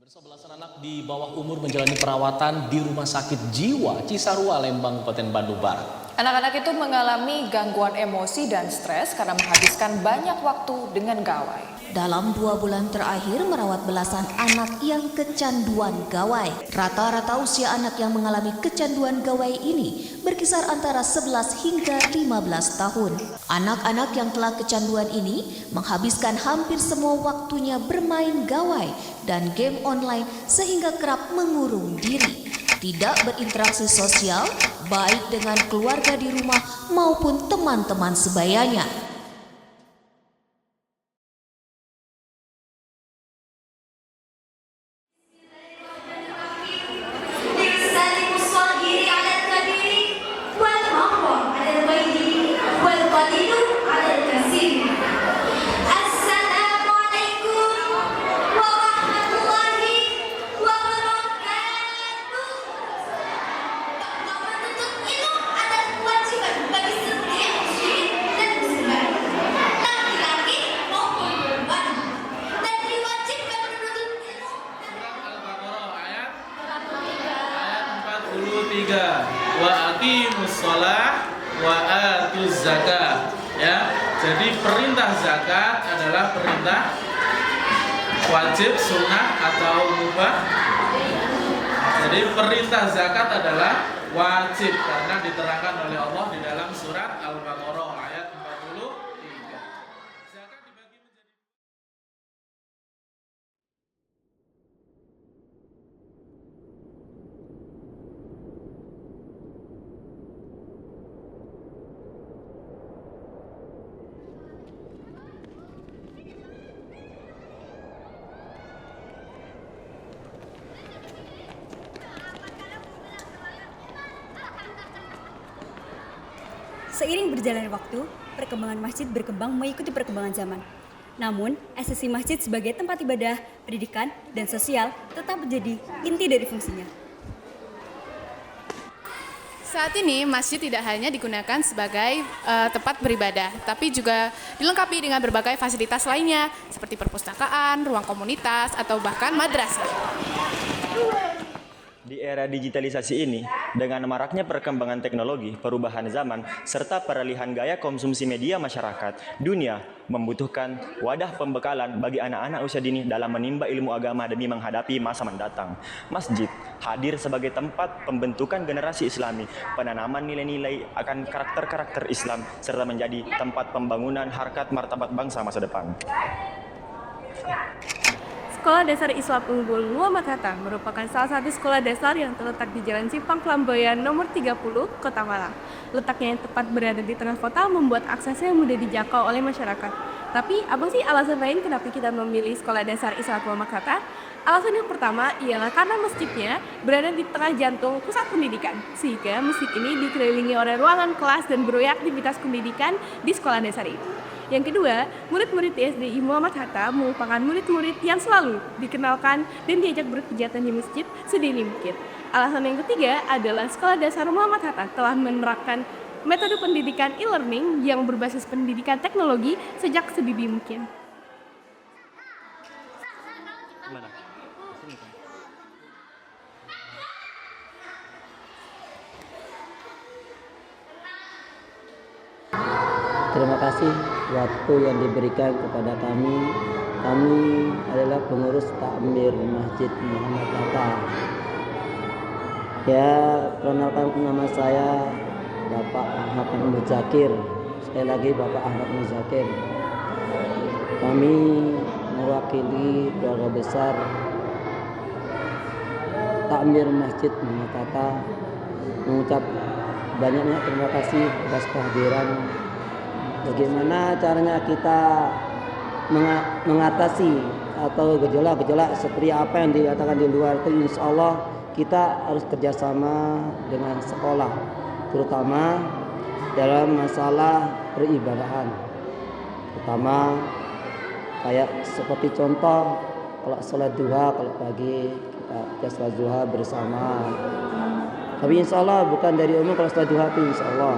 Belasan anak di bawah umur menjalani perawatan di Rumah Sakit Jiwa Cisarua, Lembang, Kabupaten Bandung Barat. Anak-anak itu mengalami gangguan emosi dan stres karena menghabiskan banyak waktu dengan gawai. Dalam 2 bulan terakhir merawat belasan anak yang kecanduan gawai. Rata-rata usia anak yang mengalami kecanduan gawai ini berkisar antara 11 hingga 15 tahun. Anak-anak yang telah kecanduan ini menghabiskan hampir semua waktunya bermain gawai dan game online sehingga kerap mengurung diri. Tidak berinteraksi sosial baik dengan keluarga di rumah maupun teman-teman sebayanya. Wa aqimus shalah wa atuz zakah. Ya, jadi perintah zakat adalah perintah wajib, sunnah atau mubah. Jadi perintah zakat adalah wajib karena diterangkan oleh Allah di dalam surat Al-Baqarah ayat 43. Zakat dibagi menjadi Seiring berjalannya waktu, perkembangan masjid berkembang mengikuti perkembangan zaman. Namun, esensi masjid sebagai tempat ibadah, pendidikan, dan sosial tetap menjadi inti dari fungsinya. Saat ini masjid tidak hanya digunakan sebagai tempat beribadah, tapi juga dilengkapi dengan berbagai fasilitas lainnya seperti perpustakaan, ruang komunitas, atau bahkan madrasah. Di era digitalisasi ini, dengan maraknya perkembangan teknologi, perubahan zaman, serta peralihan gaya konsumsi media masyarakat, dunia membutuhkan wadah pembekalan bagi anak-anak usia dini dalam menimba ilmu agama demi menghadapi masa mendatang. Masjid hadir sebagai tempat pembentukan generasi Islami, penanaman nilai-nilai akan karakter-karakter Islam, serta menjadi tempat pembangunan harkat martabat bangsa masa depan. Sekolah Dasar Islam Unggul Muhammad Hatta merupakan salah satu sekolah dasar yang terletak di Jalan Simpang Flamboyan nomor 30, Kota Malang. Letaknya yang tepat berada di tengah kota membuat aksesnya mudah dijangkau oleh masyarakat. Tapi, apa sih alasan lain kenapa kita memilih Sekolah Dasar Islam Muhammad Hatta? Alasan yang pertama ialah karena masjidnya berada di tengah jantung pusat pendidikan, sehingga masjid ini dikelilingi oleh ruangan kelas dan berbagai aktivitas pendidikan di sekolah dasar itu. Yang kedua, murid-murid SDI Muhammad Hatta merupakan murid-murid yang selalu dikenalkan dan diajak berkegiatan di masjid sedini mungkin. Alasan yang ketiga adalah Sekolah Dasar Muhammad Hatta telah menerapkan metode pendidikan e-learning yang berbasis pendidikan teknologi sejak sedini mungkin. Terima kasih waktu yang diberikan kepada kami. Kami adalah pengurus takmir Masjid Muhammad Hatta. Ya, perkenalkan nama saya Bapak Ahmad Muzakir. Sekali lagi Bapak Ahmad Muzakir. Kami mewakili keluarga besar takmir Masjid Muhammad Hatta mengucap banyaknya terima kasih atas kehadiran. Bagaimana caranya kita mengatasi atau gejolak-gejolak seperti apa yang dikatakan di luar itu, insya Allah kita harus kerjasama dengan sekolah, terutama dalam masalah peribadahan. Terutama kayak seperti contoh kalau sholat duha, kalau pagi kita sholat duha bersama. Tapi insya Allah bukan dari umum kalau sholat duha itu insya Allah.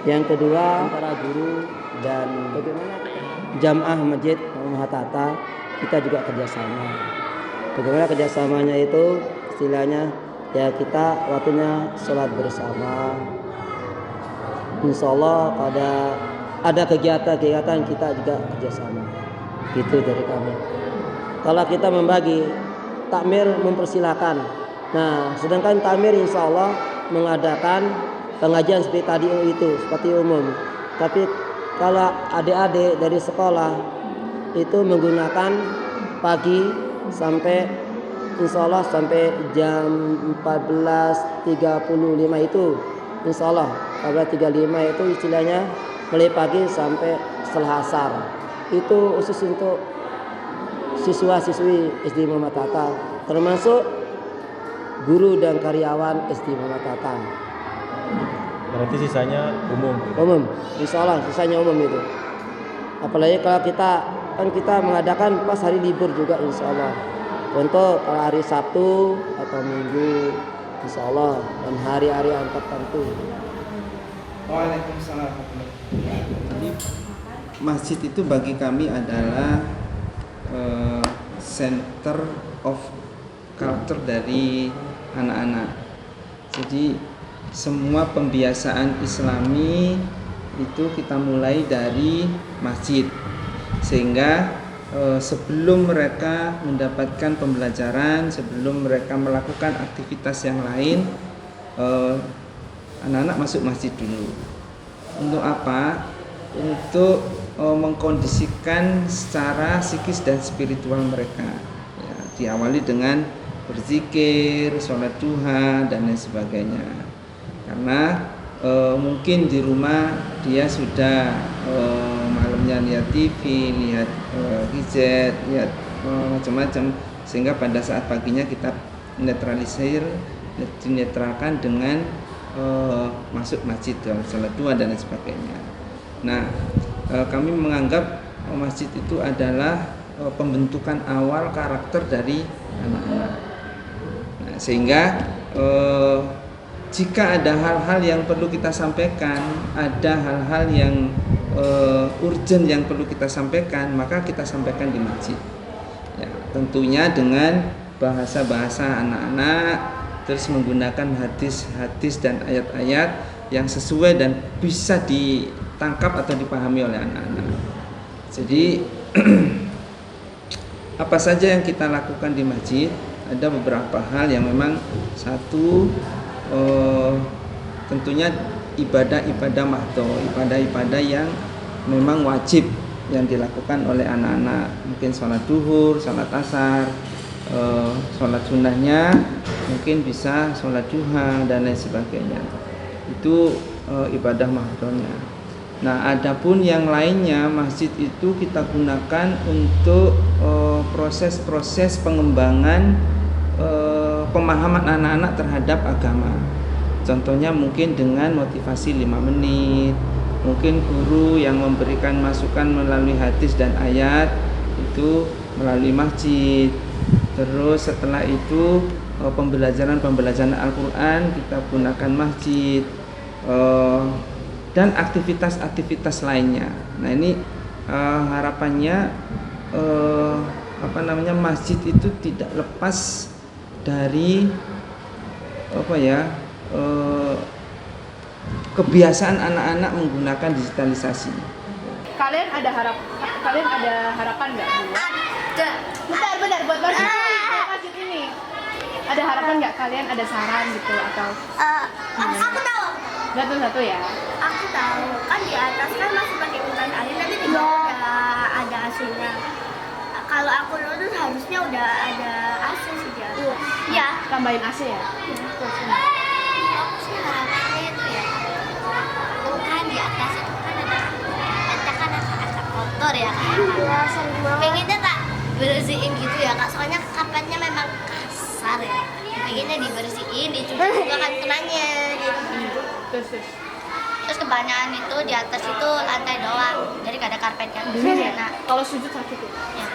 Yang kedua, para guru dan bagaimana jamaah Masjid Muhammad Hatta kita juga kerjasama. Bagaimana kerjasamanya itu istilahnya ya kita waktunya sholat bersama. Insya Allah ada kegiatan-kegiatan kita juga kerjasama. Gitu dari kami. Kalau kita membagi takmir mempersilahkan. Nah, sedangkan takmir insya Allah mengadakan pengajian seperti tadi itu seperti umum. Tapi kalau adik-adik dari sekolah itu menggunakan pagi sampai insya Allah sampai jam 14.35 itu insya Allah 14.35 itu istilahnya mulai pagi sampai setelah asar. Itu khusus untuk siswa-siswi SD Muhammad Hatta, termasuk guru dan karyawan SD Muhammad Hatta. Berarti sisanya umum. Umum, insya Allah sisanya umum itu. Apalagi kalau kita mengadakan pas hari libur juga insya Allah. Contoh kalau hari Sabtu atau Minggu insya Allah dan hari-hari tertentu. Waalaikumsalam. Jadi masjid itu bagi kami adalah center of culture dari anak-anak. Jadi semua pembiasaan Islami itu kita mulai dari masjid, sehingga sebelum mereka mendapatkan pembelajaran, sebelum mereka melakukan aktivitas yang lain, anak-anak masuk masjid dulu. Untuk apa? Untuk mengkondisikan secara psikis dan spiritual mereka. Ya, diawali dengan berzikir, sholat duha dan lain sebagainya. Karena mungkin di rumah dia sudah malamnya lihat TV, lihat gadget, lihat macam-macam, sehingga pada saat paginya kita dinetralkan dengan masuk masjid, sholat duha dan lain sebagainya. Nah, kami menganggap masjid itu adalah pembentukan awal karakter dari anak-anak. Nah, sehingga jika ada hal-hal yang perlu kita sampaikan, ada hal-hal yang urgent yang perlu kita sampaikan, maka kita sampaikan di masjid. Ya, tentunya dengan bahasa-bahasa anak-anak, terus menggunakan hadis-hadis dan ayat-ayat yang sesuai dan bisa ditangkap atau dipahami oleh anak-anak. Jadi apa saja yang kita lakukan di masjid, ada beberapa hal yang memang satu tentunya ibadah-ibadah mahdo, ibadah-ibadah yang memang wajib yang dilakukan oleh anak-anak, mungkin sholat duhur, sholat asar, sholat sunnahnya mungkin bisa sholat duha dan lain sebagainya. Itu ibadah mahdonya. Nah, adapun yang lainnya, masjid itu kita gunakan untuk proses-proses pengembangan pemahaman anak-anak terhadap agama. Contohnya mungkin dengan motivasi 5 menit, mungkin guru yang memberikan masukan melalui hadis dan ayat itu melalui masjid. Terus setelah itu pembelajaran Al-Quran kita gunakan masjid, dan aktivitas-aktivitas lainnya. Nah, ini harapannya masjid itu tidak lepas dari kebiasaan anak-anak menggunakan digitalisasi. Kalian ada harapan nggak? Ada. Bentar buat masjid ini. Ada harapan nggak, kalian ada saran gitu atau? Aku tahu. Satu ya. Aku tahu. Kan di atas kan masih pakai urutan air, tapi tidak ada AC-nya. Kalau aku lulus harusnya udah ada AC sih di atas. Iya. Tambahin AC ya. Aku sih harapannya itu ya. Kan di atas itu kan ada agak kotor ya kan. Pengennya tak bersihin gitu ya kak. Soalnya kapatnya memang kasar ya. Pengennya dibersihin, dicuci juga kan kenanya gitu. Terus kebanyakan itu di atas itu lantai doang, jadi gak ada karpet kan. Nah, kalau sujud sakit ya? Ya.